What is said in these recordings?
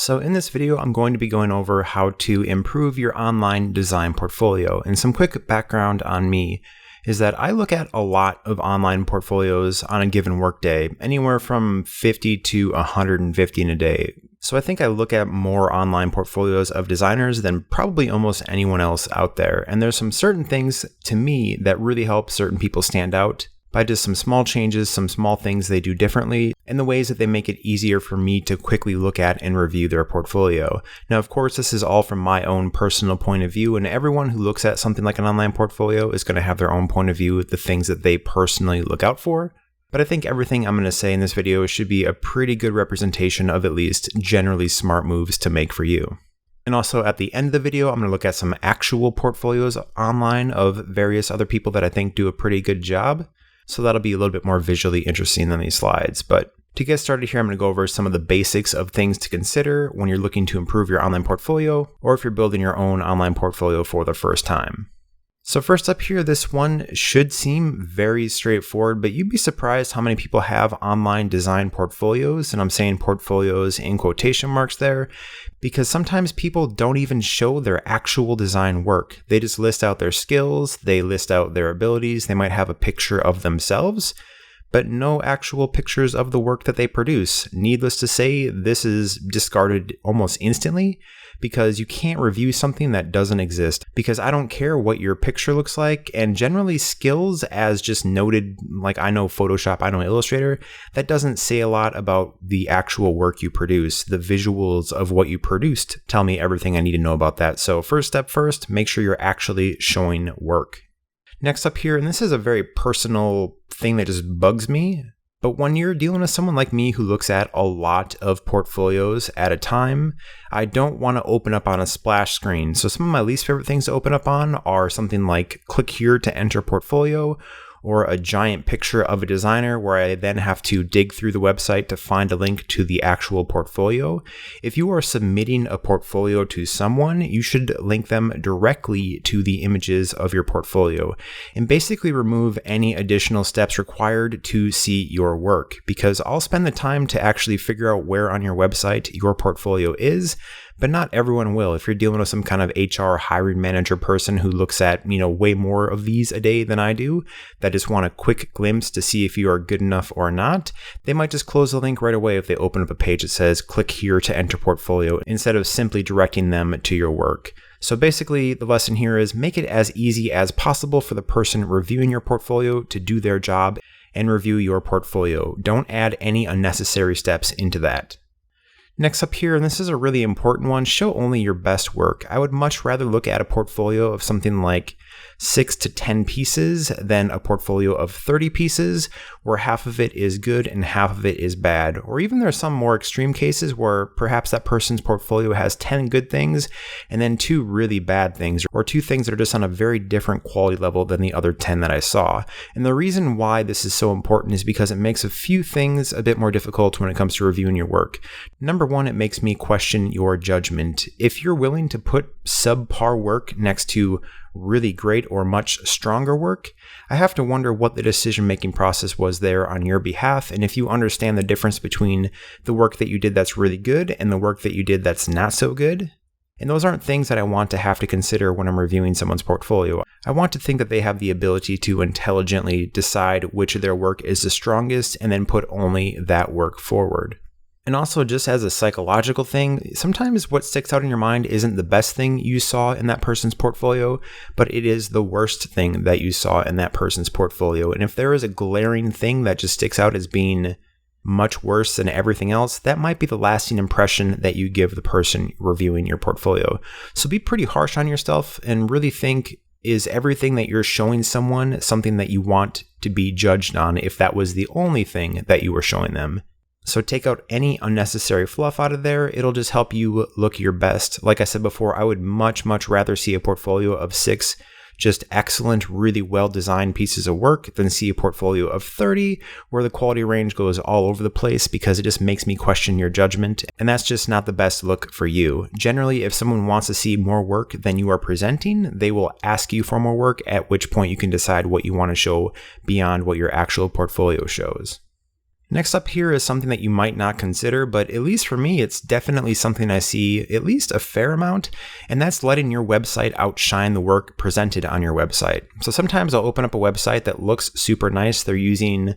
So in this video, I'm going to be going over how to improve your online design portfolio. And some quick background on me is that I look at a lot of online portfolios on a given workday, anywhere from 50 to 150 in a day. So I think I look at more online portfolios of designers than probably almost anyone else out there. And there's some certain things to me that really help certain people stand out by just some small changes, some small things they do differently, and the ways that they make it easier for me to quickly look at and review their portfolio. Now, of course, this is all from my own personal point of view, and everyone who looks at something like an online portfolio is going to have their own point of view with the things that they personally look out for. But I think everything I'm going to say in this video should be a pretty good representation of at least generally smart moves to make for you. And also at the end of the video, I'm going to look at some actual portfolios online of various other people that I think do a pretty good job. So that'll be a little bit more visually interesting than these slides. But to get started here, I'm going to go over some of the basics of things to consider when you're looking to improve your online portfolio, or if you're building your own online portfolio for the first time. So first up here, this one should seem very straightforward, but you'd be surprised how many people have online design portfolios. And I'm saying portfolios in quotation marks there, because sometimes people don't even show their actual design work. They just list out their skills, they list out their abilities, they might have a picture of themselves, but no actual pictures of the work that they produce. Needless to say, this is discarded almost instantly because you can't review something that doesn't exist. Because I don't care what your picture looks like, and generally skills as just noted, like I know Photoshop, I know Illustrator, that doesn't say a lot about the actual work you produce. The visuals of what you produced tell me everything I need to know about that. So first step first, make sure you're actually showing work. Next up here, and this is a very personal thing that just bugs me, but when you're dealing with someone like me who looks at a lot of portfolios at a time, I don't want to open up on a splash screen. So some of my least favorite things to open up on are something like click here to enter portfolio, or a giant picture of a designer where I then have to dig through the website to find a link to the actual portfolio. If you are submitting a portfolio to someone, you should link them directly to the images of your portfolio and basically remove any additional steps required to see your work, because I'll spend the time to actually figure out where on your website your portfolio is, but not everyone will. If you're dealing with some kind of HR hiring manager person who looks at, way more of these a day than I do, that just want a quick glimpse to see if you are good enough or not, they might just close the link right away if they open up a page that says click here to enter portfolio instead of simply directing them to your work. So basically, the lesson here is make it as easy as possible for the person reviewing your portfolio to do their job and review your portfolio. Don't add any unnecessary steps into that. Next up here, and this is a really important one, show only your best work. I would much rather look at a portfolio of something like 6 to 10 pieces than a portfolio of 30 pieces where half of it is good and half of it is bad. Or even there are some more extreme cases where perhaps that person's portfolio has 10 good things and then 2 really bad things, or 2 things that are just on a very different quality level than the other 10 that I saw. And the reason why this is so important is because it makes a few things a bit more difficult when it comes to reviewing your work. Number one, it makes me question your judgment. If you're willing to put subpar work next to really great or much stronger work, I have to wonder what the decision-making process was there on your behalf, and if you understand the difference between the work that you did that's really good and the work that you did that's not so good. And those aren't things that I want to have to consider when I'm reviewing someone's portfolio. I want to think that they have the ability to intelligently decide which of their work is the strongest and then put only that work forward. And also, just as a psychological thing, sometimes what sticks out in your mind isn't the best thing you saw in that person's portfolio, but it is the worst thing that you saw in that person's portfolio. And if there is a glaring thing that just sticks out as being much worse than everything else, that might be the lasting impression that you give the person reviewing your portfolio. So be pretty harsh on yourself and really think, is everything that you're showing someone something that you want to be judged on if that was the only thing that you were showing them? So take out any unnecessary fluff out of there. It'll just help you look your best. Like I said before, I would much rather see a portfolio of 6 just excellent, really well-designed pieces of work than see a portfolio of 30 where the quality range goes all over the place, because it just makes me question your judgment, and that's just not the best look for you. Generally, if someone wants to see more work than you are presenting, they will ask you for more work, at which point you can decide what you want to show beyond what your actual portfolio shows. Next up here is something that you might not consider, but at least for me, it's definitely something I see at least a fair amount, and that's letting your website outshine the work presented on your website. So sometimes I'll open up a website that looks super nice. They're using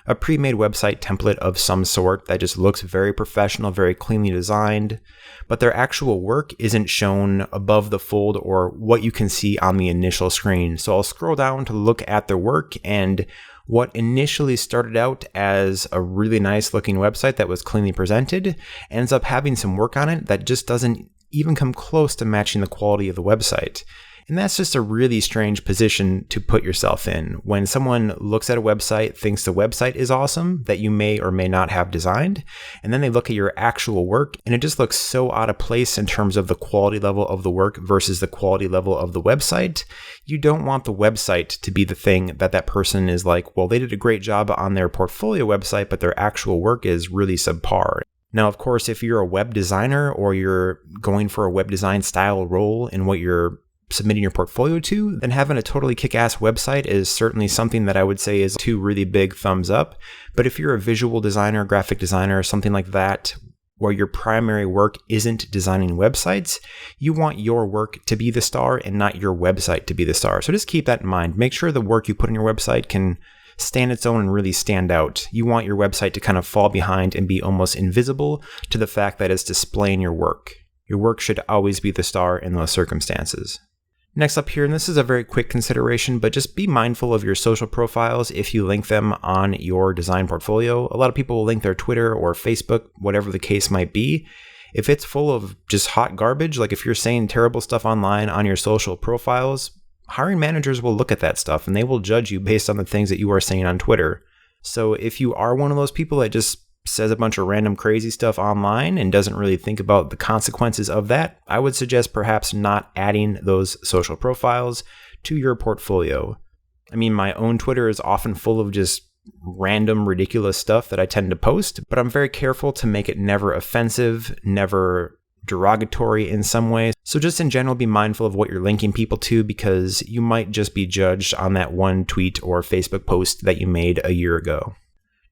a pre-made website template of some sort that just looks very professional, very cleanly designed, but their actual work isn't shown above the fold or what you can see on the initial screen. So I'll scroll down to look at their work, and what initially started out as a really nice looking website that was cleanly presented ends up having some work on it that just doesn't even come close to matching the quality of the website. And that's just a really strange position to put yourself in. When someone looks at a website, thinks the website is awesome, that you may or may not have designed, and then they look at your actual work, and it just looks so out of place in terms of the quality level of the work versus the quality level of the website. You don't want the website to be the thing that person is like, well, they did a great job on their portfolio website, but their actual work is really subpar. Now, of course, if you're a web designer or you're going for a web design style role in what you're submitting your portfolio to, then having a totally kick-ass website is certainly something that I would say is 2 really big thumbs up. But if you're a visual designer, graphic designer, something like that, where your primary work isn't designing websites, you want your work to be the star and not your website to be the star. So just keep that in mind. Make sure the work you put on your website can stand its own and really stand out. You want your website to kind of fall behind and be almost invisible to the fact that it's displaying your work. Your work should always be the star in those circumstances. Next up here, and this is a very quick consideration, but just be mindful of your social profiles if you link them on your design portfolio. A lot of people will link their Twitter or Facebook, whatever the case might be. If it's full of just hot garbage, like if you're saying terrible stuff online on your social profiles, hiring managers will look at that stuff and they will judge you based on the things that you are saying on Twitter. So if you are one of those people that just says a bunch of random crazy stuff online and doesn't really think about the consequences of that, I would suggest perhaps not adding those social profiles to your portfolio. I mean, my own Twitter is often full of just random, ridiculous stuff that I tend to post, but I'm very careful to make it never offensive, never derogatory in some way. So just in general, be mindful of what you're linking people to, because you might just be judged on that one tweet or Facebook post that you made a year ago.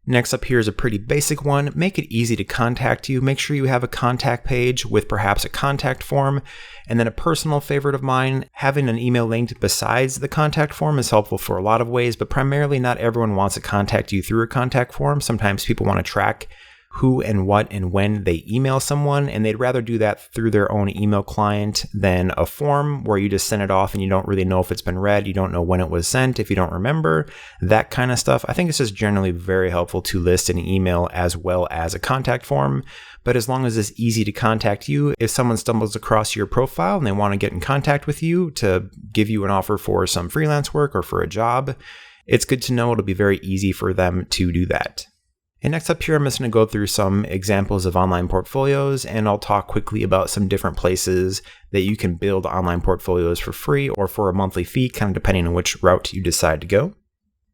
Next up here is a pretty basic one. Make it easy to contact you. Make sure you have a contact page with perhaps a contact form. And then a personal favorite of mine, having an email linked besides the contact form is helpful for a lot of ways, but primarily not everyone wants to contact you through a contact form. Sometimes people want to track who and what and when they email someone, and they'd rather do that through their own email client than a form where you just send it off and you don't really know if it's been read, you don't know when it was sent, if you don't remember, that kind of stuff. I think it's just generally very helpful to list an email as well as a contact form. But as long as it's easy to contact you, if someone stumbles across your profile and they want to get in contact with you to give you an offer for some freelance work or for a job, it's good to know it'll be very easy for them to do that. And next up here, I'm just going to go through some examples of online portfolios, and I'll talk quickly about some different places that you can build online portfolios for free or for a monthly fee, kind of depending on which route you decide to go.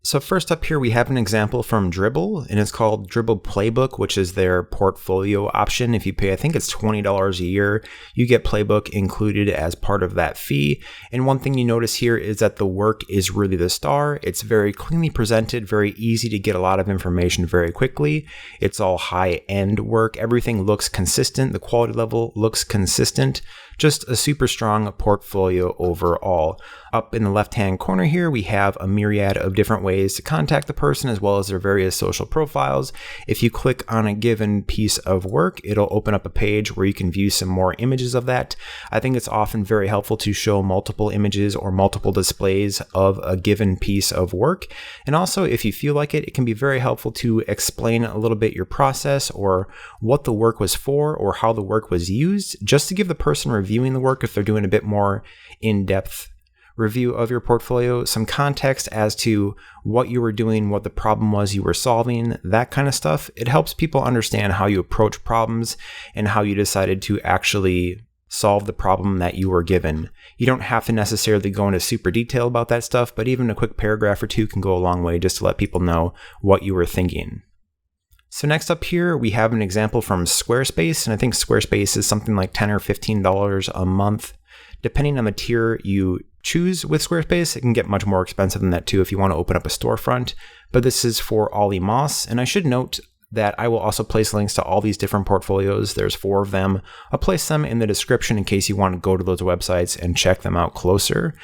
So first up here, we have an example from Dribbble, and it's called Dribbble Playbook, which is their portfolio option. If you pay, I think it's $20 a year, you get Playbook included as part of that fee. And one thing you notice here is that the work is really the star. It's very cleanly presented, very easy to get a lot of information very quickly. It's all high-end work. Everything looks consistent. The quality level looks consistent. Just a super strong portfolio overall. Up in the left-hand corner here, we have a myriad of different ways to contact the person as well as their various social profiles. If you click on a given piece of work, it'll open up a page where you can view some more images of that. I think it's often very helpful to show multiple images or multiple displays of a given piece of work. And also, if you feel like it, it can be very helpful to explain a little bit your process or what the work was for or how the work was used, just to give the person reviewing the work, if they're doing a bit more in-depth review of your portfolio, some context as to what you were doing, what the problem was you were solving, that kind of stuff. It helps people understand how you approach problems and how you decided to actually solve the problem that you were given. You don't have to necessarily go into super detail about that stuff, but even a quick paragraph or two can go a long way just to let people know what you were thinking. So next up here, we have an example from Squarespace, and I think Squarespace is something like $10 or $15 a month. Depending on the tier you choose with Squarespace, it can get much more expensive than that too if you want to open up a storefront, but this is for Ollie Moss. And I should note, that I will also place links to all these different portfolios. There's 4 of them. I'll place them in the description in case you want to go to those websites and check them out closer.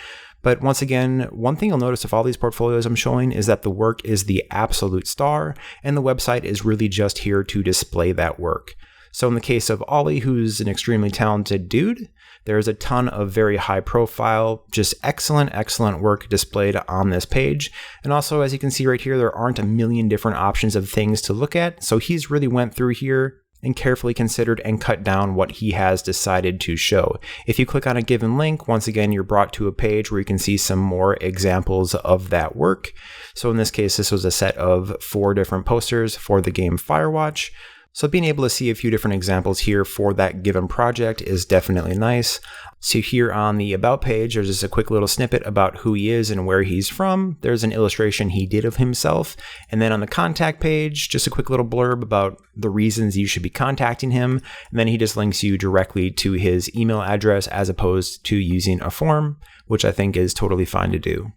But once again, one thing you'll notice of all these portfolios I'm showing is that the work is the absolute star, and the website is really just here to display that work. So in the case of Ollie, who's an extremely talented dude, there's a ton of very high profile, just excellent work displayed on this page. And also, as you can see right here, there aren't a million different options of things to look at. So he's really went through here and carefully considered and cut down what he has decided to show. If you click on a given link, once again, you're brought to a page where you can see some more examples of that work. So in this case, this was a set of 4 different posters for the game Firewatch. So being able to see a few different examples here for that given project is definitely nice. So here on the About page, there's just a quick little snippet about who he is and where he's from. There's an illustration he did of himself. And then on the contact page, just a quick little blurb about the reasons you should be contacting him. And then he just links you directly to his email address as opposed to using a form, which I think is totally fine to do.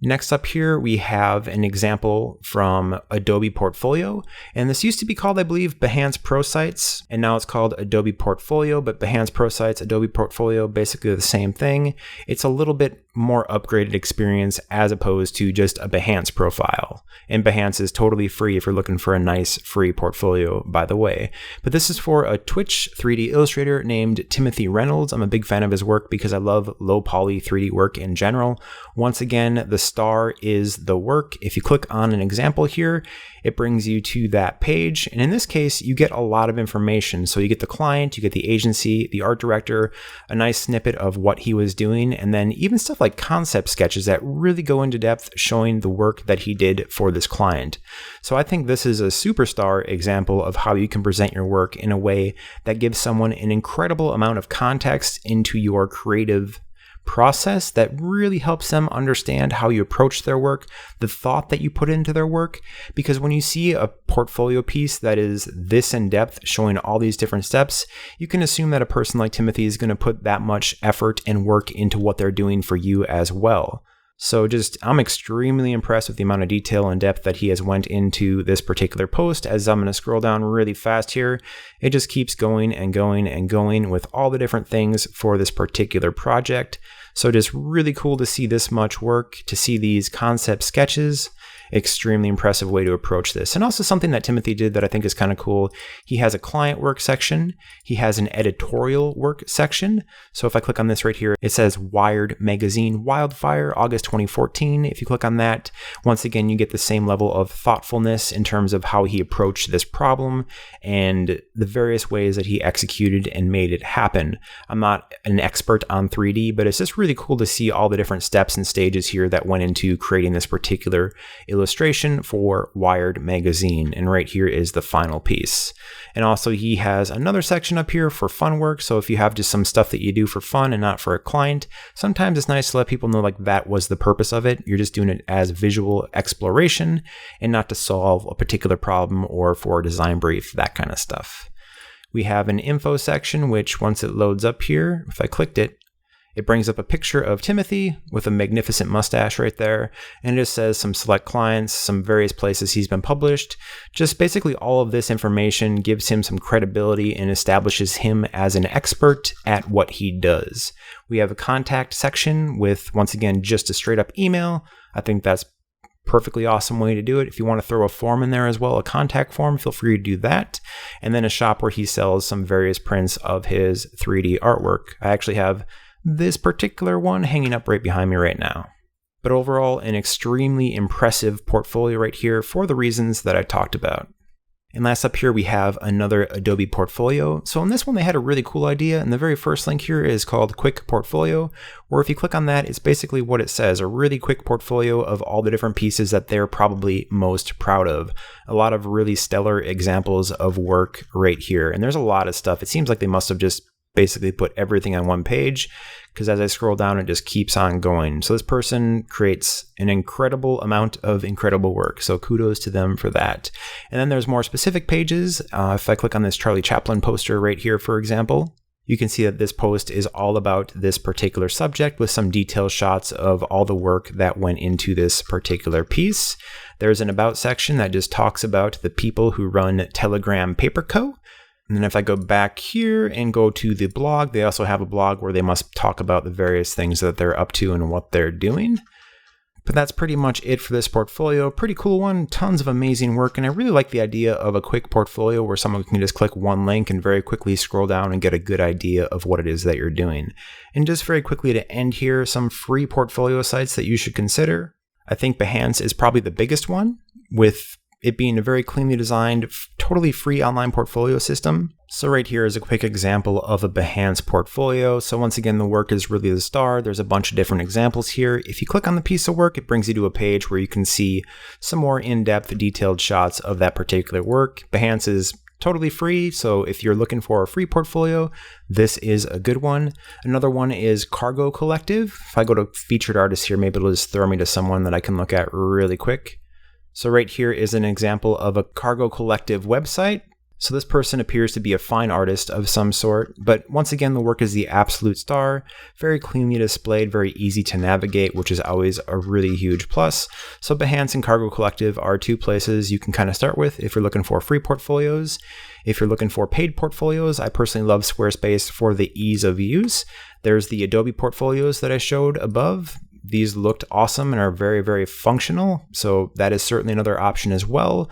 Next up here, we have an example from Adobe Portfolio, and this used to be called, I believe, Behance Pro Sites, and now it's called Adobe Portfolio, but Behance Pro Sites, Adobe Portfolio, basically the same thing. It's a little bit more upgraded experience as opposed to just a Behance profile. And Behance is totally free if you're looking for a nice free portfolio, by the way. But this is for a Twitch 3D illustrator named Timothy Reynolds. I'm a big fan of his work because I love low poly 3D work in general. Once again, the star is the work. If you click on an example here, it brings you to that page. And in this case, you get a lot of information. So you get the client, you get the agency, the art director, a nice snippet of what he was doing, and then even stuff like concept sketches that really go into depth showing the work that he did for this client. So I think this is a superstar example of how you can present your work in a way that gives someone an incredible amount of context into your creative process that really helps them understand how you approach their work, the thought that you put into their work. Because when you see a portfolio piece that is this in depth, showing all these different steps, you can assume that a person like Timothy is going to put that much effort and work into what they're doing for you as well. So I'm extremely impressed with the amount of detail and depth that he has went into this particular post. As I'm going to scroll down really fast here, it just keeps going and going and going with all the different things for this particular project. So just really cool to see this much work, to see these concept sketches. Extremely impressive way to approach this. And also something that Timothy did that I think is kind of cool. He has a client work section. He has an editorial work section. So if I click on this right here, it says Wired Magazine Wildfire, August 2014. If you click on that, once again, you get the same level of thoughtfulness in terms of how he approached this problem and the various ways that he executed and made it happen. I'm not an expert on 3D, but it's just really cool to see all the different steps and stages here that went into creating this particular illustration for Wired Magazine. And right here is the final piece. And also he has another section up here for fun work. So if you have just some stuff that you do for fun and not for a client, sometimes it's nice to let people know like that was the purpose of it. You're just doing it as visual exploration and not to solve a particular problem or for a design brief, that kind of stuff. We have an info section, which once it loads up here, if I clicked it, it brings up a picture of Timothy with a magnificent mustache right there, and it just says some select clients, some various places he's been published. Just basically all of this information gives him some credibility and establishes him as an expert at what he does. We have a contact section with, once again, just a straight up email. I think that's perfectly awesome way to do it. If you want to throw a form in there as well, a contact form, feel free to do that. And then a shop where he sells some various prints of his 3D artwork. I actually have this particular one hanging up right behind me right now. But overall, an extremely impressive portfolio right here for the reasons that I talked about. And last up here, we have another Adobe Portfolio. So in this one, they had a really cool idea. And the very first link here is called Quick Portfolio, where if you click on that, it's basically what it says, a really quick portfolio of all the different pieces that they're probably most proud of. A lot of really stellar examples of work right here. And there's a lot of stuff. It seems like they must have just basically put everything on one page, because as I scroll down, it just keeps on going. So this person creates an incredible amount of incredible work. So kudos to them for that. And then there's more specific pages. If I click on this Charlie Chaplin poster right here, for example, You can see that this post is all about this particular subject with some detailed shots of all the work that went into this particular piece. There's an about section that just talks about the people who run Telegram Paper Co. And then if I go back here and go to the blog, they also have a blog where they must talk about the various things that they're up to and what they're doing. But that's pretty much it for this portfolio. Pretty cool one, tons of amazing work, and I really like the idea of a quick portfolio where someone can just click one link and very quickly scroll down and get a good idea of what it is that you're doing. And just very quickly to end here, some free portfolio sites that you should consider. I think Behance is probably the biggest one, with it being a very cleanly designed, totally free online portfolio system. So right here is a quick example of a Behance portfolio. So once again, the work is really the star. There's a bunch of different examples here. If you click on the piece of work, it brings you to a page where you can see some more in-depth, detailed shots of that particular work. Behance is totally free, so if you're looking for a free portfolio, this is a good one. Another one is Cargo Collective. If I go to featured artists here, maybe it'll just throw me to someone that I can look at really quick. So right here is an example of a Cargo Collective website. So this person appears to be a fine artist of some sort, but once again, the work is the absolute star, very cleanly displayed, very easy to navigate, which is always a really huge plus. So Behance and Cargo Collective are two places you can kind of start with if you're looking for free portfolios. If you're looking for paid portfolios, I personally love Squarespace for the ease of use. There's the Adobe Portfolios that I showed above. These looked awesome and are very, very functional, so that is certainly another option as well.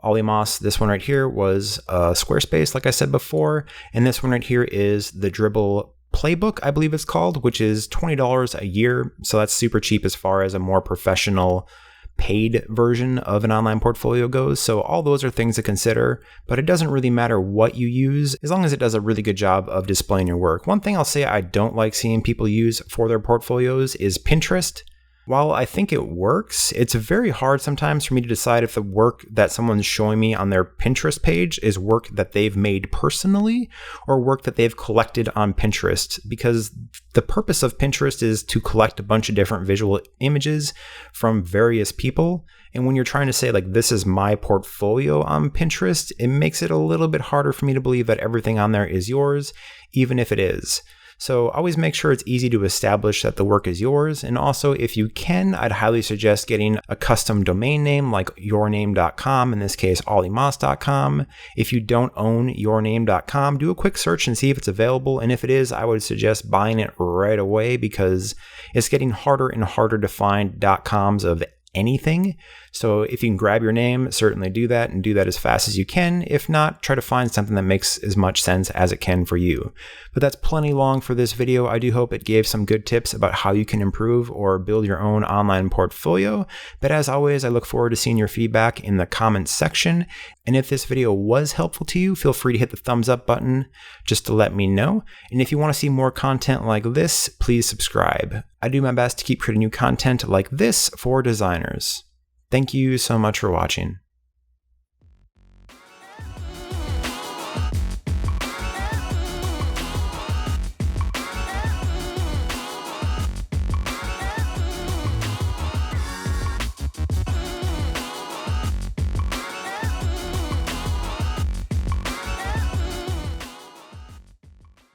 Ollie Moss, this one right here was Squarespace, like I said before, and this one right here is the Dribble Playbook, I believe it's called, which is $20 a year, so that's super cheap as far as a more professional paid version of an online portfolio goes. So all those are things to consider, but it doesn't really matter what you use as long as it does a really good job of displaying your work. One thing I'll say I don't like seeing people use for their portfolios is Pinterest. While I think it works, it's very hard sometimes for me to decide if the work that someone's showing me on their Pinterest page is work that they've made personally or work that they've collected on Pinterest, because the purpose of Pinterest is to collect a bunch of different visual images from various people. And when you're trying to say, like, this is my portfolio on Pinterest, it makes it a little bit harder for me to believe that everything on there is yours, even if it is. So always make sure it's easy to establish that the work is yours. And also, if you can, I'd highly suggest getting a custom domain name like yourname.com, in this case, olliemoss.com. If you don't own yourname.com, do a quick search and see if it's available. And if it is, I would suggest buying it right away, because it's getting harder and harder to find .coms of anything. So if you can grab your name, certainly do that, and do that as fast as you can. If not, try to find something that makes as much sense as it can for you. But that's plenty long for this video. I do hope it gave some good tips about how you can improve or build your own online portfolio. But as always, I look forward to seeing your feedback in the comments section. And if this video was helpful to you, feel free to hit the thumbs up button just to let me know. And if you want to see more content like this, please subscribe. I do my best to keep creating new content like this for designers. Thank you so much for watching.